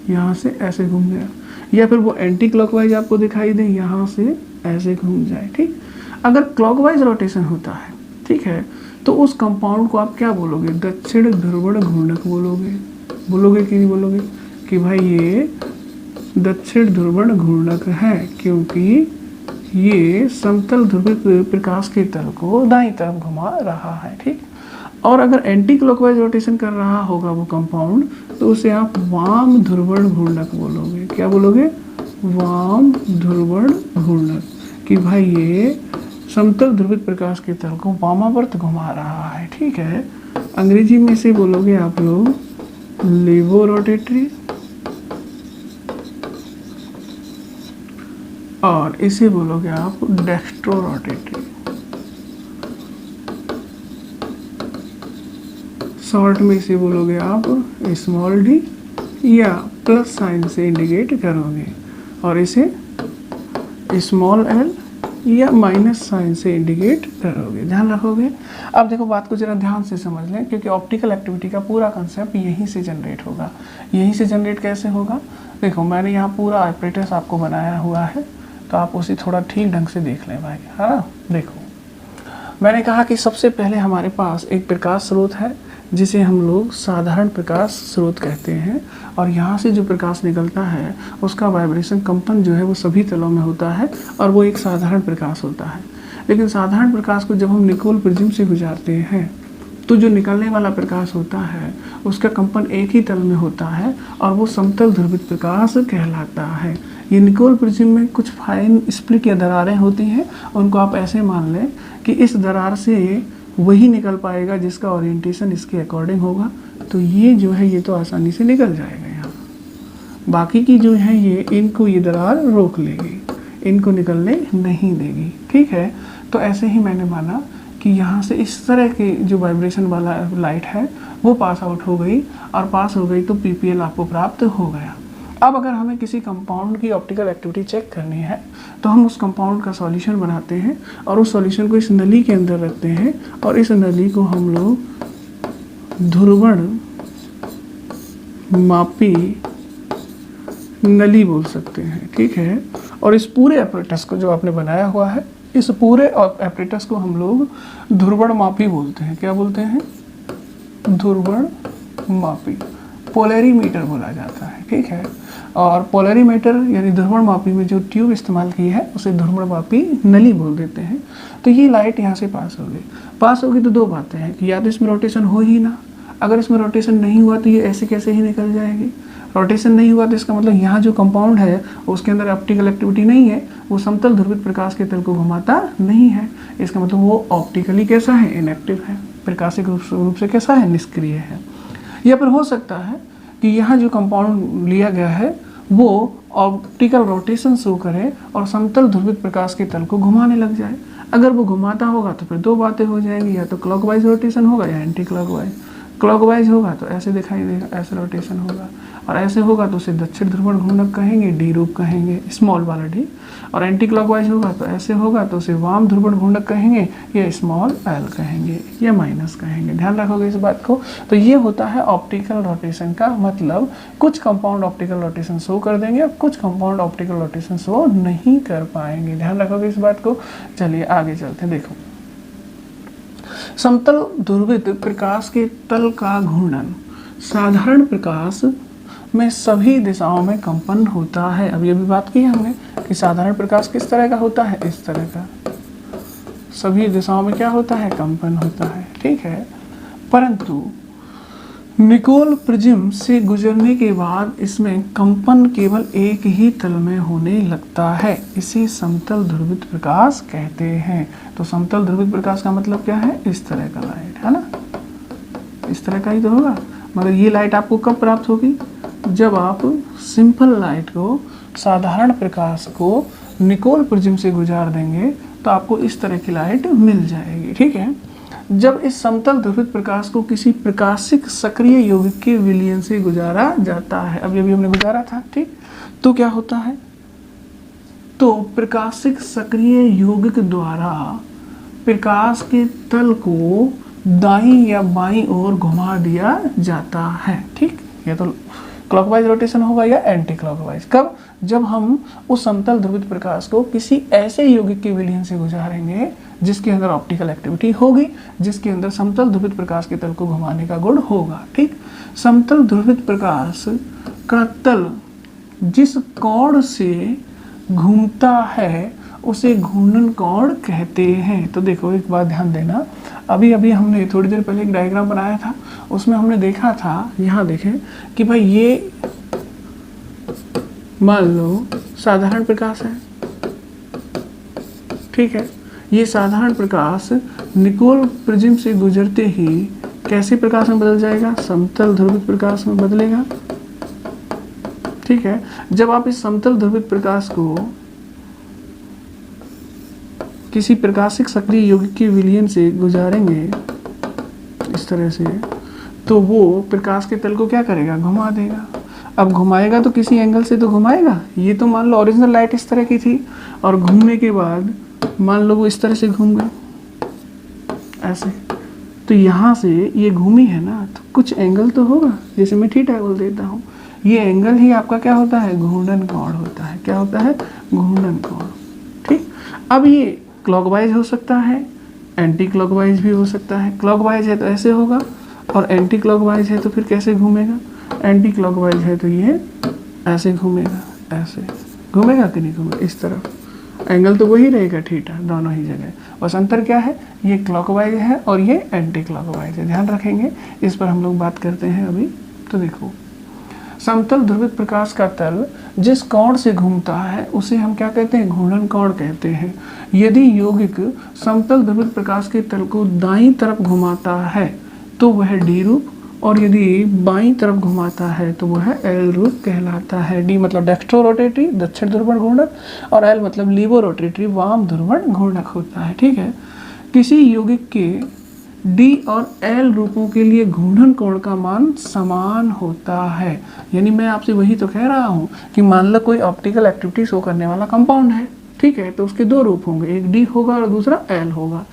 यहाँ से ऐसे घूम गया, या फिर वो एंटी क्लॉकवाइज आपको दिखाई दे, यहाँ से ऐसे घूम जाए। ठीक, अगर क्लॉकवाइज रोटेशन होता है, ठीक है, तो उस कंपाउंड को आप क्या बोलोगे? दक्षिण ध्रुवण घूर्णक बोलोगे। बोलोगे कि नहीं बोलोगे कि भाई ये दक्षिण ध्रुवण घूर्णक है, क्योंकि ये समतल ध्रुवित प्रकाश के तल को दाईं तरफ घुमा रहा है। ठीक, और अगर एंटी क्लॉकवाइज रोटेशन कर रहा होगा वो कंपाउंड, तो उसे आप वाम ध्रुवण घूर्णक बोलोगे। क्या बोलोगे? वाम ध्रुवण घूर्णक, कि भाई ये समतल ध्रुवित प्रकाश के तल को वामावर्त घुमा रहा है। ठीक है, अंग्रेजी में से बोलोगे आप लोग लेवो रोटेटरी, और इसे बोलोगे आप डेक्स्ट्रो रोटेटरी। शॉर्ट में इसे बोलोगे आप स्मॉल डी, या प्लस साइन से इंडिकेट करोगे, और इसे स्मॉल एल या माइनस साइन से इंडिकेट करोगे। ध्यान रखोगे। अब देखो बात को जरा ध्यान से समझ लें, क्योंकि ऑप्टिकल एक्टिविटी का पूरा कंसेप्ट यहीं से जनरेट होगा। यहीं से जनरेट कैसे होगा? देखो मैंने यहाँ पूरा एपरेटस आपको बनाया हुआ है, तो आप उसे थोड़ा ठीक ढंग से देख लें भाई, है ना। देखो मैंने कहा कि सबसे पहले हमारे पास एक प्रकाश स्रोत है जिसे हम लोग साधारण प्रकाश स्रोत कहते हैं, और यहाँ से जो प्रकाश निकलता है उसका वाइब्रेशन कंपन जो है वो सभी तलों में होता है, और वो एक साधारण प्रकाश होता है। लेकिन साधारण प्रकाश को जब हम निकोल प्रिज्म से गुजारते हैं तो जो निकलने वाला प्रकाश होता है उसका कंपन एक ही तल में होता है, और वो समतल ध्रुवित प्रकाश कहलाता है। ये निकोल प्रिज्म में कुछ फाइन स्प्लिट या दरारें होती हैं, उनको आप ऐसे मान लें कि इस दरार से वही निकल पाएगा जिसका ओरिएंटेशन इसके अकॉर्डिंग होगा। तो ये जो है ये तो आसानी से निकल जाएगा यहाँ, बाकी की जो है ये इनको ये दरार रोक लेगी, इनको निकलने नहीं देगी। ठीक है, तो ऐसे ही मैंने माना कि यहाँ से इस तरह के जो वाइब्रेशन वाला लाइट है वो पास आउट हो गई, और पास हो गई तो पीपीएल आपको प्राप्त हो गया। अब अगर हमें किसी कंपाउंड की ऑप्टिकल एक्टिविटी चेक करनी है तो हम उस कंपाउंड का सॉल्यूशन बनाते हैं, और उस सॉल्यूशन को इस नली के अंदर रखते हैं, और इस नली को हम लोग ध्रुवण मापी नली बोल सकते हैं। ठीक है, और इस पूरे एपरेटस को जो आपने बनाया हुआ है, इस पूरे एपरेटस को हम लोग ध्रुवण मापी बोलते हैं। क्या बोलते हैं? ध्रुवण मापी, पोलरीमीटर बोला जाता है। ठीक है, और पोलरीमीटर यानी ध्रुवण मापी में जो ट्यूब इस्तेमाल की है उसे ध्रुवण मापी नली बोल देते हैं। तो ये लाइट यहाँ से पास हो गई। पास होगी तो दो बातें हैं कि या तो इसमें रोटेशन हो ही ना, अगर इसमें रोटेशन नहीं हुआ तो ये ऐसे कैसे ही निकल जाएगी। रोटेशन नहीं हुआ तो इसका मतलब यहाँ जो कंपाउंड है उसके अंदर ऑप्टिकल एक्टिविटी नहीं है, वो समतल ध्रुवित प्रकाश के तल को घुमाता नहीं है। इसका मतलब वो ऑप्टिकली कैसा है? इनएक्टिव है, प्रकाशिक रूप से कैसा है? निष्क्रिय है। या फिर हो सकता है कि यहाँ जो कंपाउंड लिया गया है वो ऑप्टिकल रोटेशन शो करे और समतल ध्रुवित प्रकाश के तल को घुमाने लग जाए। अगर वो घुमाता होगा तो फिर दो बातें हो जाएंगी, या तो क्लॉकवाइज रोटेशन होगा या एंटी क्लॉकवाइज। क्लॉकवाइज होगा तो ऐसे दिखाई देगा, ऐसे रोटेशन होगा, और ऐसे होगा तो उसे दक्षिण ध्रुवण घूर्णक कहेंगे, डी रूप कहेंगे, स्मॉल वाला डी। और एंटी क्लॉकवाइज होगा तो ऐसे होगा तो उसे वाम ध्रुवण घूर्णक कहेंगे, या स्मॉल एल कहेंगे, या माइनस कहेंगे। ध्यान रखोगे इस बात को। तो ये होता है ऑप्टिकल रोटेशन का मतलब, कुछ कंपाउंड ऑप्टिकल रोटेशन शो कर देंगे और कुछ कंपाउंड ऑप्टिकल रोटेशन शो नहीं कर पाएंगे। ध्यान रखोगे इस बात को। चलिए आगे चलते हैं। देखो, समतल ध्रुवित प्रकाश के तल का घूर्णन साधारण प्रकाश में सभी दिशाओं में कंपन होता है। अब ये भी बात की हमने कि साधारण प्रकाश किस तरह का होता है? इस तरह का। सभी दिशाओं में क्या होता है? कंपन होता है। ठीक है, परंतु निकोल प्रिज्म से गुजरने के बाद इसमें कंपन केवल एक ही तल में होने लगता है। इसे समतल ध्रुवित प्रकाश कहते हैं। तो समतल ध्रुवित प्रकाश का मतलब क्या है? इस तरह का लाइट, है ना, इस तरह का ही तो होगा। मगर ये लाइट आपको कब प्राप्त होगी? जब आप सिंपल लाइट को, साधारण प्रकाश को निकोल प्रिज्म से गुजार देंगे तो आपको इस तरह की लाइट मिल जाएगी। ठीक है, जब इस समतल ध्रुवित प्रकाश को किसी प्रकाशिक सक्रिय यौगिक के विलयन से गुजारा जाता है, अभी अभी हमने गुजारा था, ठीक, तो क्या होता है, तो प्रकाशिक सक्रिय यौगिक द्वारा प्रकाश के तल को दाईं या बाईं ओर घुमा दिया जाता है, ठीक। ये तो क्लॉकवाइज रोटेशन होगा या एंटी क्लॉकवाइज। कब, जब हम उस समतल ध्रुवित प्रकाश को किसी ऐसे यौगिक के विलयन से गुजारेंगे जिसके अंदर ऑप्टिकल एक्टिविटी होगी, जिसके अंदर समतल ध्रुवित प्रकाश के तल को घुमाने का गुण होगा, ठीक। समतल ध्रुवित प्रकाश का तल जिस कोण से घूमता है उसे घूर्णन कोण कहते हैं। तो देखो एक बात ध्यान देना, अभी अभी हमने थोड़ी देर पहले एक डायग्राम बनाया था, उसमें हमने देखा था, यहाँ देखें कि भाई ये मान लो साधारण प्रकाश है, ठीक है। ये साधारण प्रकाश निकोल प्रिज्म से गुजरते ही कैसे प्रकाश में बदल जाएगा, समतल ध्रुवित प्रकाश में बदलेगा, ठीक है। जब आप इस समतल ध्रुवित प्रकाश को किसी प्रकाशिक सक्रिय यौगिक के विलयन से गुजारेंगे इस तरह से, तो वो प्रकाश के तल को क्या करेगा, घुमा देगा। अब घुमाएगा तो किसी एंगल से तो घुमाएगा। ये तो मान लो ओरिजिनल लाइट इस तरह की थी और घूमने के बाद मान लो वो इस तरह से घूम गए ऐसे, तो यहाँ से ये घूमी है ना, तो कुछ एंगल तो होगा, जैसे मैं थीटा बोल देता हूँ, ये एंगल ही आपका क्या होता है, घूर्णन कोण होता है। क्या होता है, घूर्णन कोण, ठीक। अब ये क्लॉकवाइज हो सकता है, एंटी क्लॉकवाइज भी हो सकता है। क्लॉकवाइज है तो ऐसे होगा और एंटी क्लॉकवाइज है तो फिर कैसे घूमेगा, एंटी क्लॉकवाइज है तो ये ऐसे घूमेगा, ऐसे घूमेगा कि नहीं घूमेगा, इस तरफ एंगल तो वही रहेगा थीटा दोनों ही जगह, बस अंतर क्या है, ये क्लॉकवाइज है और ये एंटी क्लॉकवाइज है। ध्यान रखेंगे, इस पर हम लोग बात करते हैं अभी। तो देखो समतल ध्रुवित प्रकाश का तल जिस कोण से घूमता है उसे हम क्या कहते हैं, घूर्णन कोण कहते हैं। यदि यौगिक समतल ध्रुवित प्रकाश के तल को दाईं तरफ घुमाता है तो वह डी रूप, और यदि बाईं तरफ घुमाता है तो वह एल रूप कहलाता है। डी मतलब डेक्स्ट्रो रोटेटरी दक्षिण ध्रुवण घूर्णक, और एल मतलब लीवो रोटेटरी वाम ध्रुवण घूर्णक होता है, ठीक है। किसी यौगिक के डी और एल रूपों के लिए घूर्णन कोण का मान समान होता है। यानी मैं आपसे वही तो कह रहा हूँ कि मान लो कोई ऑप्टिकल एक्टिविटी शो करने वाला कंपाउंड है, ठीक है, तो उसके दो रूप होंगे, एक डी होगा और दूसरा एल होगा।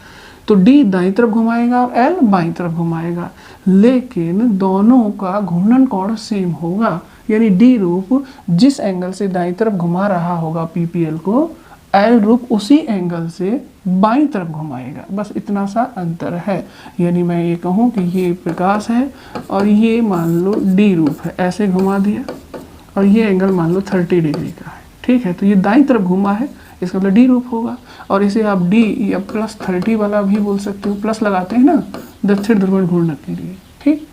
तो डी दाईं तरफ घुमाएगा और एल बाईं तरफ घुमाएगा, लेकिन दोनों का घूर्णन कोण सेम होगा। यानी डी रूप जिस एंगल से दाईं तरफ घुमा रहा होगा पीपीएल को, एल रूप उसी एंगल से बाईं तरफ घुमाएगा, बस इतना सा अंतर है। यानी मैं ये कहूँ कि ये प्रकाश है और ये मान लो डी रूप है, ऐसे घुमा दिया और ये एंगल मान लो 30 डिग्री का है, ठीक है। तो ये दाईं तरफ घुमा है, इसका मतलब डी रूप होगा, और इसे आप डी या +30 वाला भी बोल सकते हो, प्लस लगाते हैं ना दक्षिण ध्रुवण घूर्णक के लिए, ठीक।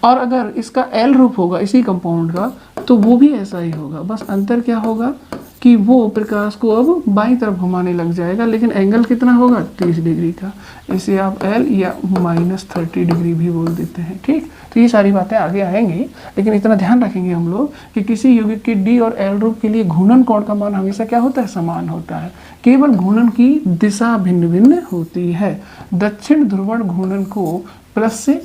और अगर इसका एल रूप होगा इसी कंपाउंड का तो वो भी ऐसा ही होगा, बस अंतर क्या होगा कि वो प्रकाश को अब बाईं तरफ घुमाने लग जाएगा, लेकिन एंगल कितना होगा, 30 डिग्री का। इसे आप एल या -30 डिग्री भी बोल देते हैं, ठीक। तो ये सारी बातें आगे आएंगी, लेकिन इतना ध्यान रखेंगे हम लोग कि किसी यौगिक के डी और एल रूप के लिए घूर्णन कोण का मान हमेशा क्या होता है, समान होता है। केवल घूर्णन की दिशा भिन्न भिन्न होती है। दक्षिण ध्रुवण घूर्णन को प्लस से,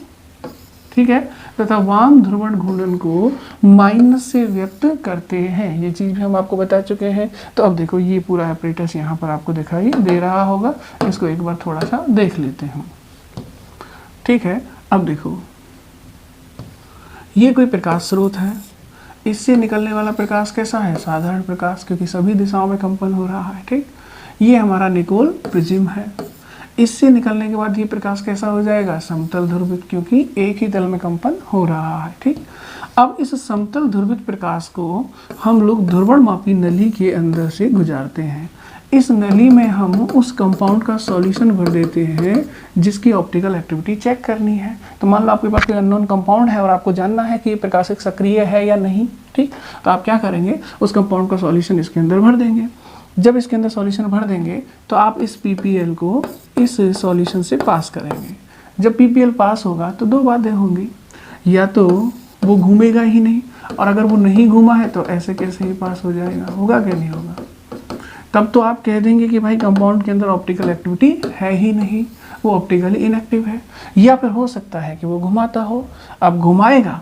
ठीक है, तथा वाम ध्रुवण घूर्णन को माइनस से व्यक्त करते हैं। ये चीज़ भी हम आपको बता चुके हैं। तो अब देखो ये पूरा एपरेटस यहाँ पर आपको दिखाई दे रहा होगा, इसको एक बार थोड़ा सा देख लेते हैं, ठीक है। अब देखो ये कोई प्रकाश स्रोत है, इससे निकलने वाला प्रकाश कैसा है, साधारण प्रकाश, क्योंकि सभी दिशाओं में कंपन हो रहा है, ठीक। ये हमारा निकोल प्रिज्म है, इससे निकलने के बाद ये प्रकाश कैसा हो जाएगा, समतल ध्रुवित, क्योंकि एक ही तल में कंपन हो रहा है, ठीक। अब इस समतल ध्रुवित प्रकाश को हम लोग ध्रुवणमापी नली के अंदर से गुजारते हैं। इस नली में हम उस कंपाउंड का सॉल्यूशन भर देते हैं जिसकी ऑप्टिकल एक्टिविटी चेक करनी है। तो मान लो आपके पास कोई अननोन कंपाउंड है और आपको जानना है कि ये प्रकाशिक सक्रिय है या नहीं, ठीक। तो आप क्या करेंगे, उस कंपाउंड का सॉल्यूशन इसके अंदर भर देंगे। जब इसके अंदर सॉल्यूशन भर देंगे तो आप इस पीपीएल को इस सॉल्यूशन से पास करेंगे। जब पीपीएल पास होगा तो दो बातें होंगी, या तो वो घूमेगा ही नहीं, और अगर वो नहीं घूमा है तो ऐसे कैसे ही पास हो जाएगा, होगा कि नहीं होगा। तब तो आप कह देंगे कि भाई कंपाउंड के अंदर ऑप्टिकल एक्टिविटी है ही नहीं। वो ऑप्टिकली इनएक्टिव है। या फिर हो सकता है कि वो घुमाता हो, अब घुमाएगा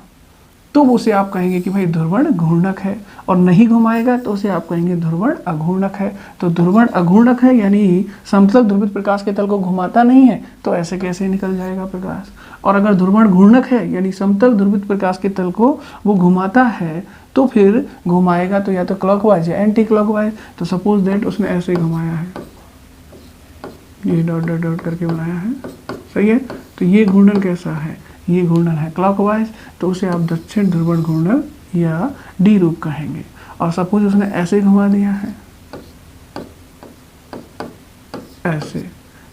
तो उसे आप कहेंगे कि भाई ध्रुवण घूर्णक है, और नहीं घुमाएगा तो उसे आप कहेंगे ध्रुवण अघूर्णक है। तो ध्रुवण अघूर्णक है यानी समतल ध्रुवित प्रकाश के तल को घुमाता नहीं है, तो ऐसे कैसे निकल जाएगा प्रकाश। और अगर ध्रुवण घूर्णक है यानी समतल ध्रुवित प्रकाश के तल को वो घुमाता है, तो फिर घुमाएगा तो या तो क्लॉकवाइज या एंटी क्लॉकवाइज। तो सपोज दैट उसने ऐसे घुमाया है, ये डॉट डॉट डॉट करके बनाया है, सही है। तो ये घूर्णन कैसा है, ये घूर्णन है क्लॉकवाइज, तो उसे आप दक्षिण ध्रुवण घूर्णन या डी रूप कहेंगे। और सपोज उसने ऐसे घुमा दिया है, ऐसे,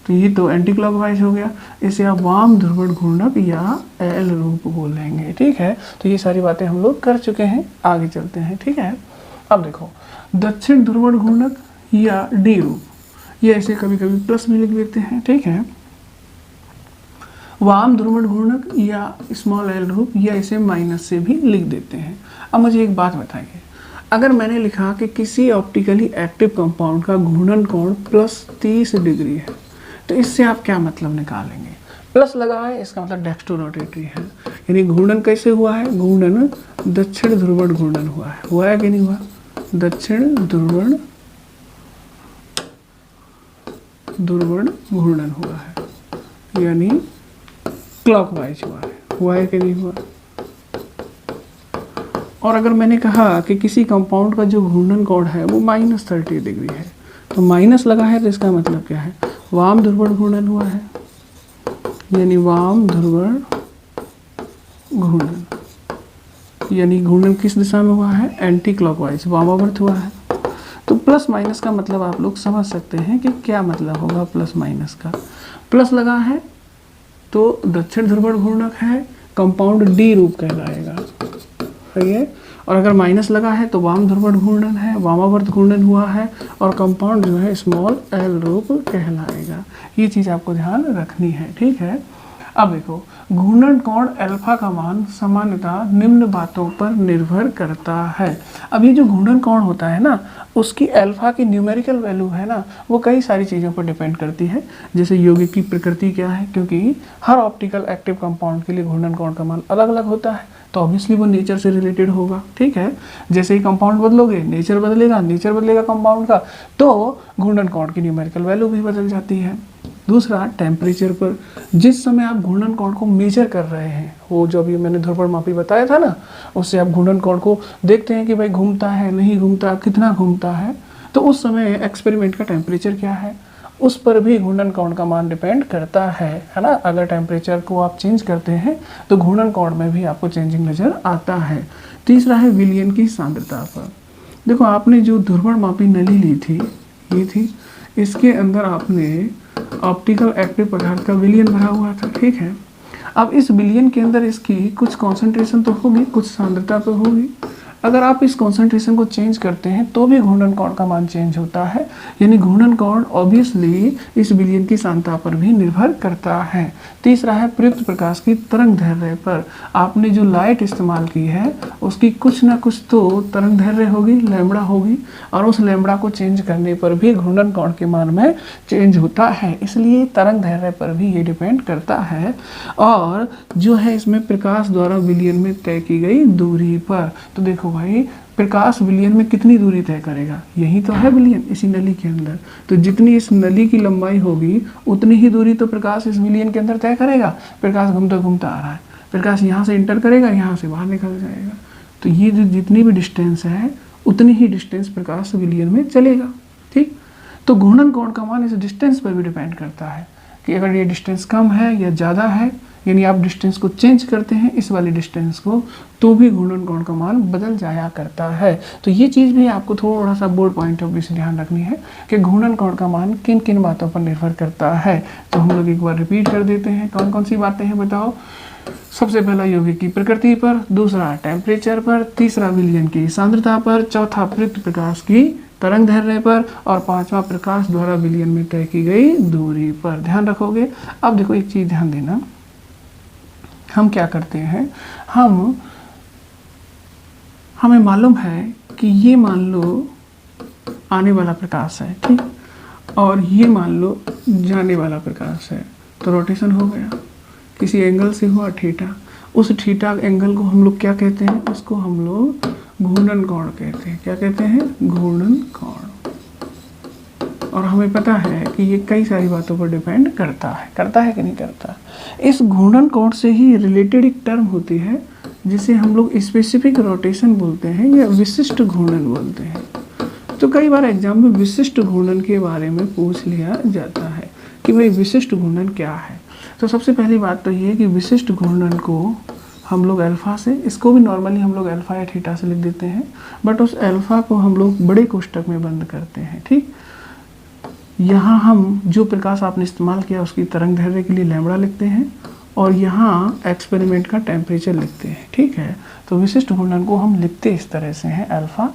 तो ये तो एंटी क्लॉकवाइज हो गया, इसे आप वाम ध्रुवण घूर्णक या एल रूप बोलेंगे, ठीक है। तो ये सारी बातें हम लोग कर चुके हैं, आगे चलते हैं, ठीक है। अब देखो दक्षिण ध्रुवण घूर्णक या डी रूप, ये ऐसे कभी कभी प्लस में लिख देते हैं, ठीक है। वाम ध्रुवण घूर्णक या स्मॉल एल रूप, या इसे माइनस से भी लिख देते हैं। अब मुझे एक बात बताइए, अगर मैंने लिखा कि किसी ऑप्टिकली एक्टिव कंपाउंड का घूर्णन कोण +30 डिग्री है, तो इससे आप क्या मतलब निकालेंगे। प्लस लगा है इसका मतलब डेक्स्ट्रो रोटेटरी है, यानी घूर्णन कैसे हुआ है, घूर्णन दक्षिण ध्रुवण घूर्णन हुआ है कि नहीं हुआ, दक्षिण ध्रुवण घूर्णन हुआ है, यानी क्लॉकवाइज हुआ है कि नहीं हुआ। और अगर मैंने कहा कि किसी कंपाउंड का जो घूर्णन कोण है वो -30 डिग्री है, तो माइनस लगा है तो इसका मतलब क्या है, वाम ध्रुवण घूर्णन हुआ है, यानी वाम ध्रुवण घूर्णन, यानी घूर्णन किस दिशा में हुआ है, एंटी क्लॉकवाइज, वामावर्त हुआ है। तो प्लस माइनस का मतलब आप लोग समझ सकते हैं कि क्या मतलब होगा प्लस माइनस का। प्लस लगा है तो दक्षिण ध्रुवण घूर्णक है, कंपाउंड डी रूप कहलाएगा, सही है। और अगर माइनस लगा है तो वाम ध्रुवण घूर्णन है, वामावर्त घूर्णन हुआ है, और कंपाउंड जो है स्मॉल एल रूप कहलाएगा। ये चीज़ आपको ध्यान रखनी है, ठीक है। अब देखो घूर्णन कोण अल्फा का मान सामान्यतः निम्न बातों पर निर्भर करता है। अब ये जो घूर्णन कोण होता है ना, उसकी अल्फा की न्यूमेरिकल वैल्यू है ना, वो कई सारी चीज़ों पर डिपेंड करती है। जैसे यौगिक की प्रकृति क्या है, क्योंकि हर ऑप्टिकल एक्टिव कंपाउंड के लिए घूर्णन कोण का मान अलग अलग होता है, तो ऑब्वियसली वो नेचर से रिलेटेड होगा, ठीक है। जैसे ही कंपाउंड बदलोगे नेचर बदलेगा कंपाउंड का, तो घूर्णन कोण की न्यूमेरिकल वैल्यू भी बदल जाती है। दूसरा टेम्परेचर पर, जिस समय आप घूर्णन कोण को मेजर कर रहे हैं, वो जो अभी मैंने ध्रुवण मापी बताया था ना, उससे आप घूर्णन कोण को देखते हैं कि भाई घूमता है नहीं घूमता, कितना घूमता है, तो उस समय एक्सपेरिमेंट का टेम्परेचर क्या है, उस पर भी घूर्णन कोण का मान डिपेंड करता है ना। अगर टेम्परेचर को आप चेंज करते हैं तो घूर्णन कोण में भी आपको चेंजिंग नज़र आता है। तीसरा है विलयन की सांद्रता पर। देखो आपने जो ध्रुवण मापी नली ली थी, ये थी, इसके अंदर आपने ऑप्टिकल एक्टिव पदार्थ का विलयन भरा हुआ था, ठीक है। अब इस विलयन के अंदर इसकी कुछ कॉन्सेंट्रेशन तो होगी, कुछ सांद्रता तो होगी। अगर आप इस कॉन्सेंट्रेशन को चेंज करते हैं तो भी घूर्णन कोण का मान चेंज होता है, यानी घूर्णन कोण ऑब्वियसली इस विलयन की सांद्रता पर भी निर्भर करता है। तीसरा है प्रयुक्त प्रकाश की तरंग दैर्ध्य पर। आपने जो लाइट इस्तेमाल की है उसकी कुछ ना कुछ तो तरंग दैर्ध्य होगी, लैम्बडा होगी, और उस लैम्बडा को चेंज करने पर भी घूर्णन कोण के मान में चेंज होता है, इसलिए तरंग दैर्ध्य पर भी ये डिपेंड करता है। और जो है इसमें प्रकाश द्वारा विलयन में तय की गई दूरी पर। तो देखो भाई प्रकाश विलयन में कितनी दूरी तय करेगा, यही तो है विलयन इसी नली के अंदर, तो जितनी इस नली की लंबाई होगी उतनी ही दूरी तो प्रकाश इस विलयन के अंदर तय करेगा। प्रकाश घूमता घूमता आ रहा है, प्रकाश यहाँ से इंटर करेगा, यहाँ से बाहर निकल जाएगा, तो ये जो जितनी भी डिस्टेंस है उतनी ही डिस्टेंस प्रकाश विलयन में चलेगा, ठीक। तो घूर्णन कोण का मान इस डिस्टेंस पर भी डिपेंड करता है कि अगर ये डिस्टेंस कम है या ज़्यादा है, यानी आप डिस्टेंस को चेंज करते हैं इस वाली डिस्टेंस को, तो भी घूर्णन कोण का मान बदल जाया करता है। तो ये चीज़ भी आपको थोड़ा सा बोर्ड पॉइंट ऑफ व्यू से ध्यान रखनी है कि घूर्णन कोण का मान किन किन बातों पर निर्भर करता है। तो हम लोग एक बार रिपीट कर देते हैं, कौन कौन सी बातें हैं बताओ। सबसे पहला यौगिक की प्रकृति पर, दूसरा टेम्परेचर पर, तीसरा विलयन की सांद्रता पर, चौथा प्रयुक्त प्रकाश की तरंग दैर्ध्य पर, और पांचवा प्रकाश द्वारा विलयन में तय की गई दूरी पर। ध्यान रखोगे। अब देखो एक चीज़ ध्यान देना, हम क्या करते हैं, हमें मालूम है कि ये मान लो आने वाला प्रकाश है, ठीक, और ये मान लो जाने वाला प्रकाश है, तो रोटेशन हो गया। किसी एंगल से हुआ थीटा, उस थीटा एंगल को हम लोग क्या कहते हैं, उसको हम लोग घूर्णन कोण कहते हैं। क्या कहते हैं, घूर्णन कोण। और हमें पता है कि ये कई सारी बातों पर डिपेंड करता है कि नहीं करता। इस घूर्णन कोण से ही रिलेटेड एक टर्म होती है जिसे हम लोग स्पेसिफिक रोटेशन बोलते हैं या विशिष्ट घूर्णन बोलते हैं। तो कई बार एग्जाम में विशिष्ट घूर्णन के बारे में पूछ लिया जाता है कि भाई विशिष्ट घूर्णन क्या है। तो सबसे पहली बात तो ये है कि विशिष्ट घूर्णन को हम लोग अल्फा से, इसको भी नॉर्मली हम लोग अल्फा या थीटा से लिख देते हैं, बट उस अल्फा को हम लोग बड़े कोष्टक में बंद करते हैं। ठीक, यहाँ हम जो प्रकाश आपने इस्तेमाल किया उसकी तरंग दैर्ध्य के लिए लैम्बडा लिखते हैं और यहाँ एक्सपेरिमेंट का टेम्परेचर लिखते हैं। ठीक है, तो विशिष्ट घूर्णन को हम लिखते इस तरह से हैं, अल्फा,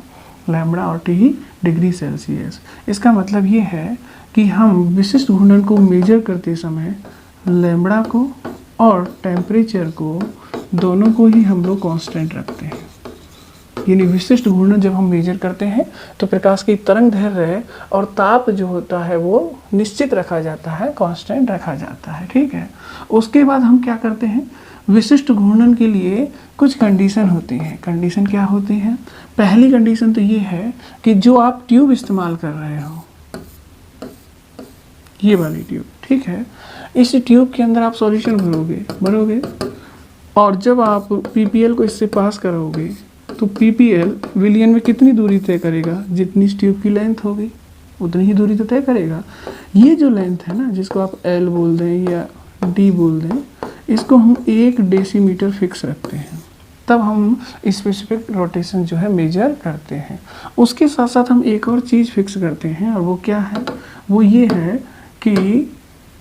लैम्बडा और टी डिग्री सेल्सियस। इसका मतलब ये है कि हम विशिष्ट घूर्णन को मेजर करते समय लैम्बडा को और टेम्परेचर को दोनों को ही हम लोग कांस्टेंट रखते हैं। यानी विशिष्ट घूर्णन जब हम मेजर करते हैं तो प्रकाश की तरंग दैर्ध्य और ताप जो होता है वो निश्चित रखा जाता है, कांस्टेंट रखा जाता है। ठीक है, उसके बाद हम क्या करते हैं, विशिष्ट घूर्णन के लिए कुछ कंडीशन होती हैं। कंडीशन क्या होती है, पहली कंडीशन तो ये है कि जो आप ट्यूब इस्तेमाल कर रहे हो, ये वाली ट्यूब, ठीक है, इस ट्यूब के अंदर आप सॉल्यूशन भरोगे और जब आप पीपीएल को इससे पास करोगे तो पीपीएल विलियन में कितनी दूरी तय करेगा, जितनी इस ट्यूब की लेंथ होगी उतनी ही दूरी तो तय करेगा। ये जो लेंथ है ना, जिसको आप एल बोल दें या डी बोल दें, इसको हम 1 डेसीमीटर फिक्स रखते हैं, तब हम स्पेसिफिक रोटेशन जो है मेजर करते हैं। उसके साथ साथ हम एक और चीज़ फिक्स करते हैं और वो क्या है, वो ये है कि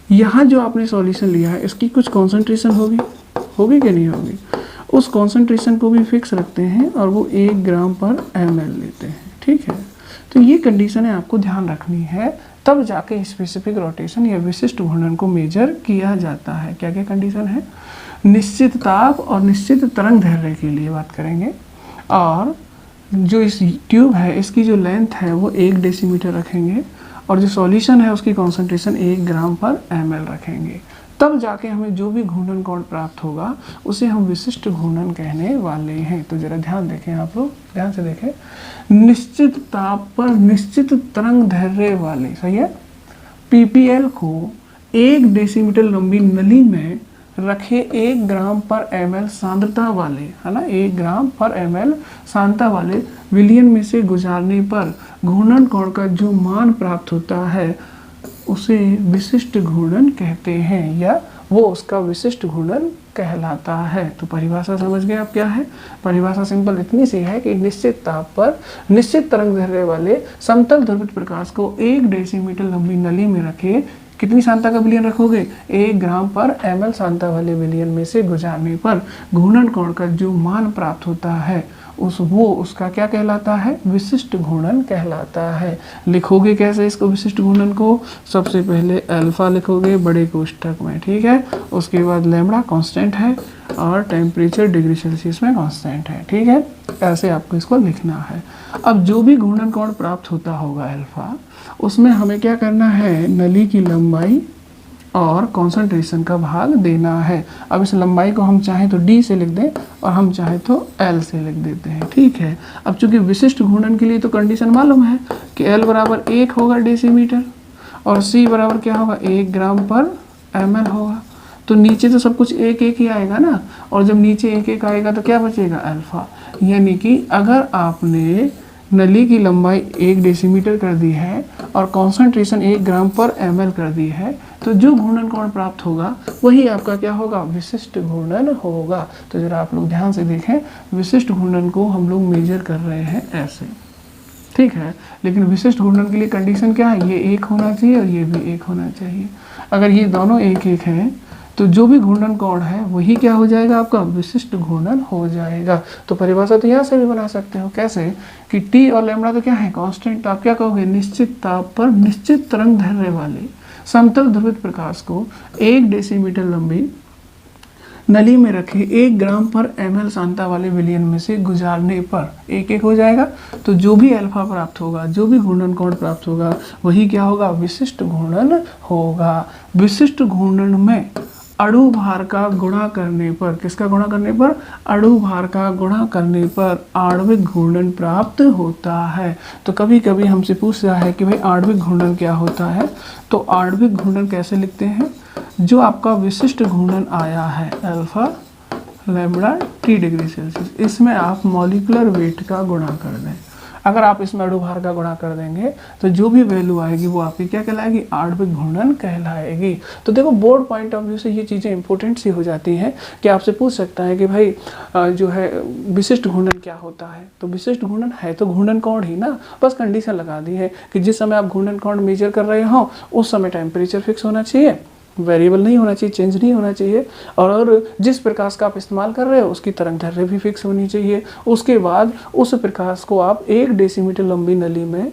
यहाँ जो आपने सॉल्यूशन लिया है इसकी कुछ कॉन्सेंट्रेशन होगी कि नहीं होगी, उस कॉन्सेंट्रेशन को भी फिक्स रखते हैं और वो 1 ग्राम पर ml लेते हैं। ठीक है, तो ये कंडीशनें आपको ध्यान रखनी है, तब जाके स्पेसिफिक रोटेशन या विशिष्ट घूर्णन को मेजर किया जाता है। क्या क्या कंडीशन है, निश्चित ताप और निश्चित तरंग दैर्ध्य के लिए बात करेंगे, और जो इस ट्यूब है इसकी जो लेंथ है वो 1 डेसीमीटर रखेंगे और जो सॉल्यूशन है उसकी कॉन्सेंट्रेशन 1 ग्राम पर ml रखेंगे। तब जाके हमें जो भी घूर्णन कोण प्राप्त होगा उसे हम विशिष्ट घूर्णन कहने वाले हैं। तो जरा ध्यान देखें, आप लोग ध्यान से देखें, निश्चित ताप पर निश्चित तरंग दैर्ध्य वाले, सही है, पीपीएल को 1 डेसीमीटर लंबी नली में रखे 1 ग्राम पर ml सांद्रता वाले, है ना, 1 ग्राम पर ml सांद्रता वाले विलियन में से गुजारने पर घूर्णन कोण का जो मान प्राप्त होता है उसे विशिष्ट घूर्णन कहते हैं, या वो उसका विशिष्ट घूर्णन कहलाता है। तो परिभाषा समझ गए आप क्या है, परिभाषा सिंपल इतनी सी है कि निश्चित ताप पर निश्चित तरंग दैर्ध्य वाले समतल ध्रुवित प्रकाश को 1 डेसीमीटर लंबी नली में रखे, कितनी सांद्रता का विलयन रखोगे, 1 ग्राम पर ml सांद्रता वाले विलयन में से गुजारने पर घूर्णन कोण का जो मान प्राप्त होता है उसका क्या कहलाता है, विशिष्ट घूर्णन कहलाता है। लिखोगे कैसे इसको, विशिष्ट घूर्णन को, सबसे पहले अल्फा लिखोगे बड़े कोष्ठक में, ठीक है, उसके बाद लैम्बडा कांस्टेंट है और टेम्परेचर डिग्री सेल्सियस में कांस्टेंट है। ठीक है, ऐसे आपको इसको लिखना है। अब जो भी घूर्णन कोण प्राप्त होता होगा अल्फा, उसमें हमें क्या करना है, नली की लंबाई और कॉन्सेंट्रेशन का भाग देना है। अब इस लंबाई को हम चाहें तो d से लिख दें और हम चाहें तो l से लिख देते हैं। ठीक है, अब चूंकि विशिष्ट घूर्णन के लिए तो कंडीशन मालूम है कि l बराबर 1 होगा डेसीमीटर और c बराबर क्या होगा, 1 ग्राम पर ml होगा। तो नीचे तो सब कुछ 1 1 ही आएगा ना, और जब नीचे 1 1 आएगा तो क्या बचेगा, अल्फा। यानी कि अगर आपने नली की लंबाई 1 डेसीमीटर कर दी है और कॉन्सेंट्रेशन 1 ग्राम पर ml कर दी है, तो जो घूर्णन कोण प्राप्त होगा वही आपका क्या होगा, विशिष्ट घूर्णन होगा। तो जरा आप लोग ध्यान से देखें, विशिष्ट घूर्णन को हम लोग मेजर कर रहे हैं ऐसे, ठीक है, लेकिन विशिष्ट घूर्णन के लिए कंडीशन क्या है, ये 1 होना चाहिए और ये भी 1 होना चाहिए। अगर ये दोनों 1 1 हैं तो जो भी घूर्णन कोण है वही क्या हो जाएगा, आपका विशिष्ट घूर्णन हो जाएगा। तो परिभाषा तो यहाँ से भी बना सकते हो, कैसे कि टी और लैम्बडा तो क्या है, कांस्टेंट। आप क्या कहोगे, निश्चित ताप पर निश्चित तरंग दैर्ध्य वाले समतल ध्रुवित प्रकाश को 1 डेसीमीटर लंबी नली में रखे 1 ग्राम पर ml सांद्रता वाले विलयन में से गुजारने पर एक एक हो जाएगा। तो जो भी अल्फा प्राप्त होगा, जो भी घूर्णन कोण प्राप्त होगा, वही क्या होगा, विशिष्ट घूर्णन होगा। विशिष्ट घूर्णन में अणु भार का गुणा करने पर, किसका गुणा करने पर, अणु भार का गुणा करने पर आणविक घूर्णन प्राप्त होता है। तो कभी कभी हमसे पूछ रहा है कि भाई आणविक घूर्णन क्या होता है। तो आणविक घूर्णन कैसे लिखते हैं, जो आपका विशिष्ट घूर्णन आया है alpha lambda T degree Celsius, इसमें आप मॉलिक्यूलर वेट का गुणा कर दें। अगर आप इसमें अणु भार का गुणा कर देंगे तो जो भी वैल्यू आएगी वो आपकी क्या कहलाएगी, आणविक घूर्णन कहलाएगी। तो देखो बोर्ड पॉइंट ऑफ व्यू से ये चीज़ें इंपॉर्टेंट सी हो जाती हैं कि आपसे पूछ सकता है कि भाई जो है विशिष्ट घूर्णन क्या होता है। तो विशिष्ट घूर्णन है तो घूर्णन कोण ही ना, बस कंडीशन लगा दी है कि जिस समय आप घूर्णन कोण मेजर कर रहे हो उस समय टेम्परेचर फिक्स होना चाहिए, वेरिएबल नहीं होना चाहिए, चेंज नहीं होना चाहिए, और जिस प्रकाश का आप इस्तेमाल कर रहे हो उसकी तरंगदैर्घ्य भी फिक्स होनी चाहिए। उसके बाद उस प्रकाश को आप 1 डेसीमीटर लंबी नली में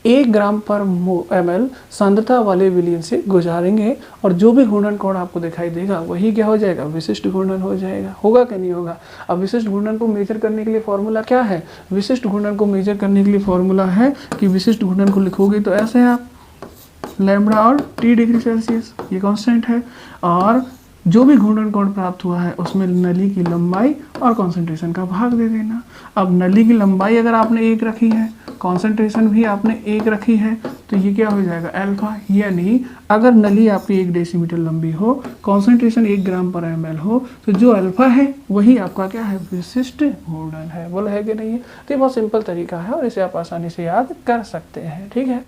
1 ग्राम पर ml सांद्रता वाले विलयन से गुजारेंगे, और जो भी घूर्णन कोण आपको दिखाई देगा वही क्या हो जाएगा, विशिष्ट घूर्णन हो जाएगा। होगा कि नहीं होगा। अब विशिष्ट घूर्णन को मेजर करने के लिए फॉर्मूला क्या है, विशिष्ट घूर्णन को मेजर करने के लिए फॉर्मूला है कि विशिष्ट घूर्णन को लिखोगे तो ऐसे है, आप लैम्ब्डा और टी डिग्री सेल्सियस ये कांस्टेंट है, और जो भी घूर्णन कोण प्राप्त हुआ है उसमें नली की लंबाई और कॉन्सेंट्रेशन का भाग दे देना। अब नली की लंबाई अगर आपने 1 रखी है, कॉन्सेंट्रेशन भी आपने 1 रखी है, तो ये क्या हो जाएगा, अल्फा। यानी अगर नली आपकी 1 डेसीमीटर लंबी हो, कॉन्सेंट्रेशन 1 ग्राम पर ml हो, तो जो अल्फा है वही आपका क्या है, विशिष्ट घूर्णन है। बोला है कि नहीं है। तो ये बहुत सिंपल तरीका है और इसे आप आसानी से याद कर सकते हैं। ठीक है।